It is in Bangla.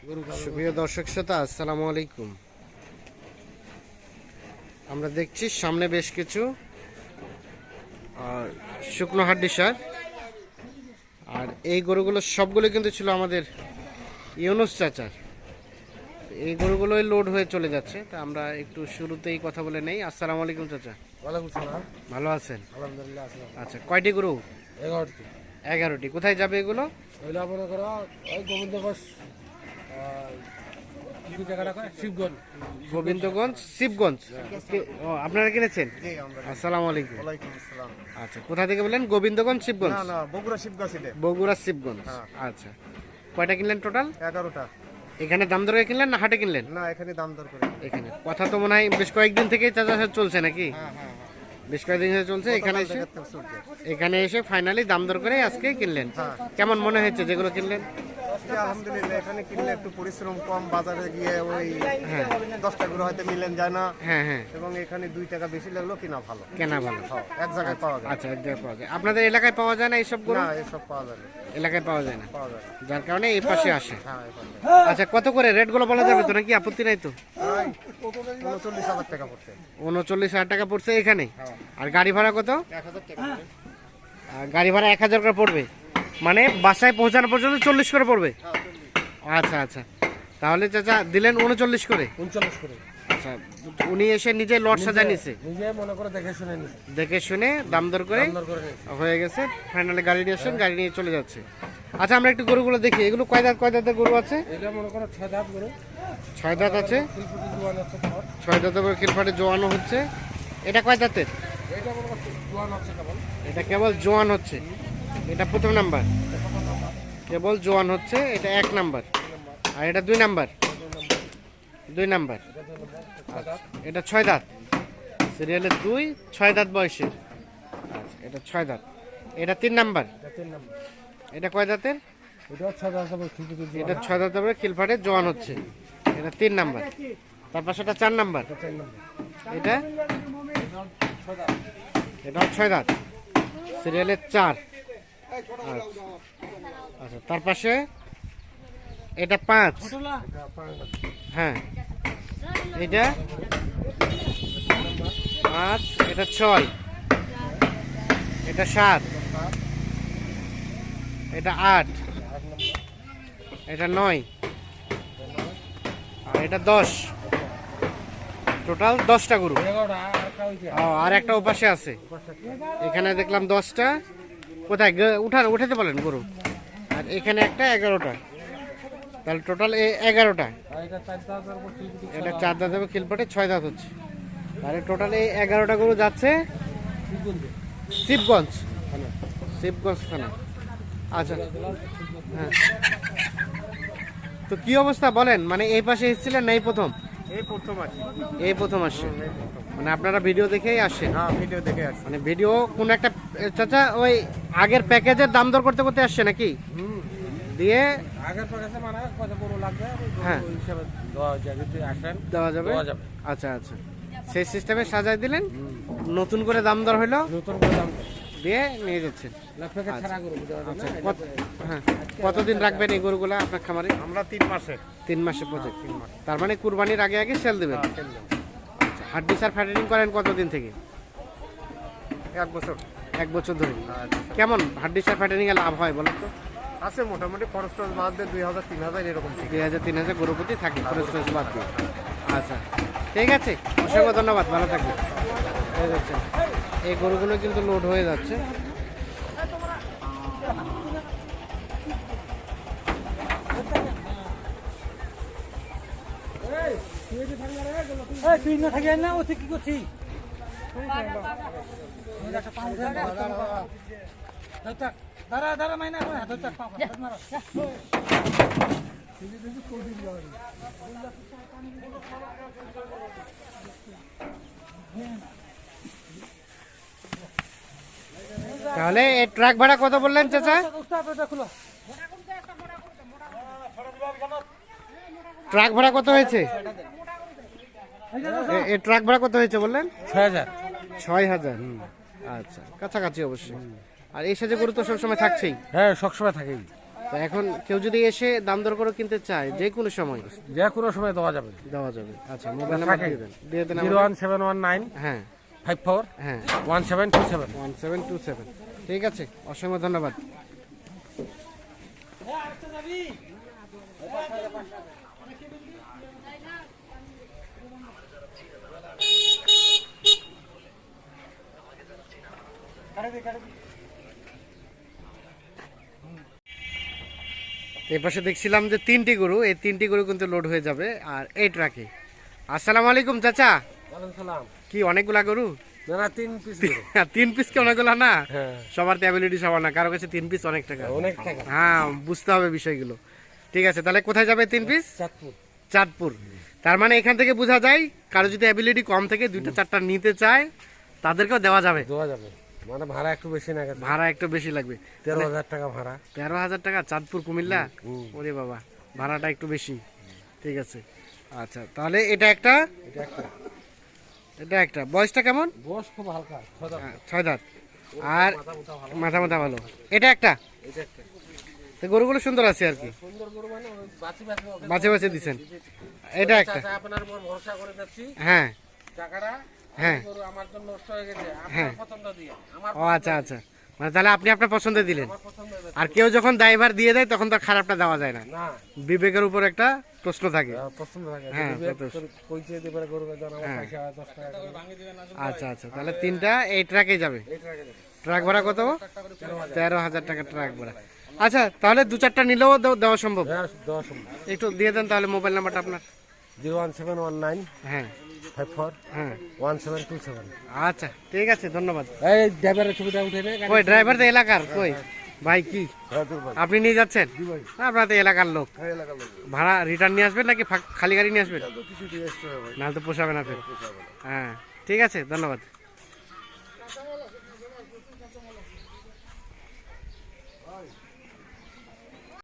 সুপ্রিয় দর্শক শ্রোতা, আসসালামু আলাইকুম। আমরা দেখছি সামনে বেশ কিছু শুকনো হাড্ডি সার, আর এই গরুগুলো সবগুলো কিন্তু ছিল আমাদের ইউনুস চাচার। এই গরুগুলোই লোড হয়ে চলে যাচ্ছে, তা আমরা একটু শুরুতেই কথা বলে নেই। আসসালামু আলাইকুম চাচা। ওয়ালাইকুম সালাম। ভালো আছেন? আলহামদুলিল্লাহ। আচ্ছা, কয়টি গরু? 11টি। 11টি। কোথায় যাবে এগুলো? ওইটা মনে করো ওই গোবিন্দগঞ্জ, কি জায়গাটা কয়? শিবগঞ্জ। গোবিন্দগঞ্জ, শিবগঞ্জ। ও, আপনারা কিনেছেন? জি, আমরা। আসসালামু আলাইকুম। ওয়ালাইকুম আসসালাম। আচ্ছা, কোথা থেকে বললেন? গোবিন্দগঞ্জ, শিবগঞ্জ? না না, বগুড়া শিবগঞ্জ এটা। বগুড়া, শিবগঞ্জ। আচ্ছা, কয়টা কিনলেন টোটাল? 11টা। এখানে দাম দরে কিনলেন না হাটে কিনলেন? না, এখানে দাম দর করে। এখানে কথা তো মনে হয় বেশ কয়েকদিন থেকেই চাচা চলছে নাকি? হ্যাঁ হ্যাঁ। বেশ কয়েকদিন ধরে চলছে। এখানে এসে ফাইনালি দাম দর করে আজকে কিনলেন। কেমন মনে হয়েছে যেগুলো কিনলেন? আলহামদুলিল্লাহ, এখানে কিনলে একটু পরিশ্রম কম, বাজারে গিয়ে ওই 10টা গরু হয়তো মিলেন যায় না। হ্যাঁ হ্যাঁ। এবং এখানে 2 টাকা বেশি লাগলো, কিনা ভালো। কেনা ভালো, এক জায়গায় পাওয়া যায়। আচ্ছা, এক জায়গায় পাওয়া যায়। আপনাদের এলাকায় পাওয়া যায় না এইসব গরু? না, এসব পাওয়া যায় না। এলাকায় পাওয়া যায় না, পাওয়া যায় না। যার কারণে এই পাশে আসে। হ্যাঁ, এই পাশে। আচ্ছা, কত করে রেট গুলো বলা যাবে তো নাকি? আপত্তি নাই তো? 39,000 টাকা পড়ছে। 39,000 টাকা পড়ছে এখানে। আর গাড়ি ভাড়া কত? 1,000 টাকা। গাড়ি ভাড়া 1,000 করে পড়বে, মানে বাসায় পৌঁছানো পর্যন্ত 40 করে পড়বে। আচ্ছা আচ্ছা, তাহলে চাচা দিলেন 39 করে। 39 করে। আচ্ছা, উনি এসে নিজে লট সাজায় নিছে, নিজে মনে করে দেখে শুনে নিছে। দেখে শুনে দাম দর করে দাম দর করে নিছে। হয়ে গেছে। ফাইনালি গাড়ি নিয়ে আসছেন, গাড়ি নিয়ে চলে যাচ্ছে। আচ্ছা, আমরা একটু গরুগুলো দেখি। এগুলো কয় দাঁতের গরু আছে? এটা মনে করো 6 দাঁত গরু। 6 দাঁত আছে। ফুলফুটি জোয়ান আছে তোমার। 6 দাঁতের করে খিলফাটে জোয়ানো হচ্ছে। এটা কয় দাঁতের? এটা মনে করো জোয়ান আছে কেবল। এটা কেবল জোয়ান হচ্ছে। এটা প্রথম নাম্বার, কেবল জোয়ান হচ্ছে। এটা 1 নাম্বার। আর এটা 2 নাম্বার। 2 নাম্বার। আচ্ছা, এটা 6 দাঁত। সিরিয়ালের 2, 6 দাঁত বয়সের। আচ্ছা, এটা 6 দাঁত। এটা 3 নাম্বার। এটা 3 নাম্বার। এটা কয় দাঁতের? এটা 6 দাঁত আছে ফুলফুটি জোয়ান। এটা 6 দাঁতের করে খিলফাটে জোয়ান হচ্ছে। এটা 3 নাম্বার। তার পাশে এটা 4 নাম্বার। 4 নাম্বার। এটা 6 দাঁত। এটাও 6 দাঁত। সিরিয়ালের 4। আচ্ছা, তার পাশে এটা 5। এটা 5 দাঁত। হ্যাঁ, এটা 5, এটা 6, এটা 7, এটা 8, এটা 9, আর এটা 10। টোটাল 10টা গরু। 11টা আর একটা হইছে। আর একটা ওপাশে আছে। এখানে দেখলাম 10টা। কোথায় উঠাতে বলেন গরু? আর এখানে একটা 11টা। তাহলে টোটাল 11টা। আর এটা 4 দাঁত আর ফুলফুটি। এটা 4 দাঁত হবে, খিলপাটে 6 দাঁত হচ্ছে। তাহলে টোটাল 11টা গরু যাচ্ছে শিবগঞ্জ। শিবগঞ্জ থানা। আচ্ছা, হ্যাঁ। তো কি অবস্থা বলেন, মানে এই পাশে এসেছিলেন না এই প্রথম? এই প্রথম আছে। এই প্রথম আসছে, মানে আপনারা ভিডিও দেখেই আসেন? হ্যাঁ, ভিডিও দেখে আসছে। মানে ভিডিও কোন একটা চাচা ওই আগের প্যাকেজের দাম দর করতে করতে আসছে নাকি? দিয়ে আগের প্যাকেজে মানে কত বড় লাগবে হ্যাঁ ওই হিসাবে দেওয়া যায়, যদি আসেন দেওয়া যাবে। দেওয়া যাবে। আচ্ছা আচ্ছা, সেই সিস্টেমে সাজাই দিলেন, নতুন করে দাম দর হলো, নতুন করে দাম দিয়ে নিয়ে যাচ্ছেন। না প্যাকেজ ছাড়া গরু দেওয়া যাবে আচ্ছা, না। হ্যাঁ, কতদিন রাখবেন এই গরুগুলা আপনার খামারে? আমরা 3 মাসে। 3 মাসের প্রজেক্ট। তার মানে কুরবানির আগে আগে সেল দেবেন। আচ্ছা, হাড্ডি সার ফ্যাটেনিং করেন কতদিন থেকে? 1 বছর। 1 বছর ধরে। কেমন হাড্ডি সার ফ্যাটেনিং এ লাভ হয় বলেন তো? আছে মোটামুটি, খরচ টরচ বাদ দিয়ে 2,000-3,000 এরকম ঠিক। 2,000-3,000 গরু প্রতি থাকে খরচ টরচ বাদ দিয়ে। আচ্ছা, ঠিক আছে, অসংখ্য ধন্যবাদ, ভালো থাকবেন। এই দেখছেন, এই গরুগুলো কিন্তু লোড হয়ে যাচ্ছে। তুই না থাকি না, ও তুই কি করছিস? দাঁড়া দাঁড়া মাইনা হাত মারো। তাহলে এই ট্রাক ভাড়া কত বললেন চাচা? ট্রাক ভাড়া কত হয়েছে? এই ট্রাক ভাড়া কত হয়েছে বললেন? 6,000। 6,000। আচ্ছা, কাছাকাছি অবশ্যই। আর এই সাজে গরু তো সবসময় থাকছেই। হ্যাঁ, সবসময় থাকেই। তো এখন কেউ যদি এসে দাম দর করে কিনতে চায় যে কোনো সময় যে কোনো সময় দেওয়া যাবে। দেওয়া যাবে। আচ্ছা, মোবাইল নাম্বার দিয়ে দেন। দিয়ে দেন আমাদের। 01719 হ্যাঁ 54 হ্যাঁ 1727। 1727। ঠিক আছে, অসংখ্য ধন্যবাদ। এই পাশে দেখছিলাম যে 3টি গরু, এই 3টি গরু কিন্তু লোড হয়ে যাবে আর এই ট্রাকে। আসসালামু আলাইকুম চাচা, ওয়ালাইকুম সালাম। কি অনেকগুলা গরু? না 3 পিস। 3 পিস কি অনেকগুলা না? হ্যাঁ সবার অ্যাবিলিটি সবার না, কারো কাছে 3 পিস অনেক টাকা। অনেক টাকা। হ্যাঁ, বুঝতে হবে বিষয়গুলো। ঠিক আছে, তাহলে কোথায় যাবে 3 পিস? চাঁদপুর। চাঁদপুর। তার মানে এখান থেকে বোঝা যায় কারো যদি অ্যাবিলিটি কম থেকে 2টা 4টা নিতে চায় তাদেরকেও দেওয়া যাবে। দেওয়া যাবে, মানে ভাড়া একটু বেশি না। ভাড়া একটু বেশি লাগবে। 13,000 টাকা ভাড়া। 13,000 টাকা চাঁদপুর কুমিল্লা? ওরে বাবা, ভাড়াটা একটু বেশি। ঠিক আছে, আচ্ছা তাহলে এটা একটা, এটা একটা। এটা একটা। বয়সটা কেমন? বয়স খুব হালকা, 6 দাঁত। 6 দাঁত। আর মাথা মাথা ভালো। এটা একটা। এটা একটা। তো গরুগুলো সুন্দর আছে আর কি, সুন্দর গরু, মানে ওই বাছি বাছি বাছে বাছে দিচ্ছেন। এটা একটা। চাচা আপনার উপর ভরসা করে যাচ্ছি। হ্যাঁ টাকাটা হ্যাঁ গরু আমার জন্য নষ্ট হয়ে গেছে, হ্যাঁ। আপনার পছন্দ দিয়ে। আমার ও আচ্ছা আচ্ছা, মানে তাহলে আপনি আপনার পছন্দ দিলেন। পছন্দ হয়ে আর কেউ যখন ড্রাইভার দিয়ে দেয় তখন তো খারাপটা দেওয়া যায় না, না, বিবেকের উপর একটা প্রশ্ন থাকে। পছন্দ থাকে। হ্যাঁ, বিবেক তো- করে কইছে দিবে গরু জন আমার হ্যাঁ। পয়সা 10 টাকা করে। আচ্ছা আচ্ছা, তাহলে 3টা এই ট্রাকে যাবে। এই টাকা দেবে। ট্রাক ভাড়া কত? 13,000 টাকা ট্রাক ভাড়া। আচ্ছা, তাহলে 2-4টা নিলেও দেওয়া সম্ভব। হ্যাঁ, 10 সম্ভব। একটু দিয়ে দেন তাহলে মোবাইল নাম্বারটা আপনার। 01719 হ্যাঁ 54 হ্যাঁ 1727। আচ্ছা, ঠিক আছে, ধন্যবাদ। এই ড্রাইভারের ছবিটা উঠে নে। কই ড্রাইভার তো এলাকার কই? ভাই কি হ্যাঁ, দুই ভাই। আপনি নিয়ে যাচ্ছেন? আপনার তো এলাকার লোক, হ্যাঁ এলাকার লোক। ভাড়া রিটার্ন নিয়ে আসবেন নাকি খালি গাড়ি নিয়ে আসবেন? কিছু দিয়ে আসতে হবে ভাই, নাহলে তো পোষাবে না ফের। পোষাবে না। হ্যাঁ, ঠিক আছে, ধন্যবাদ।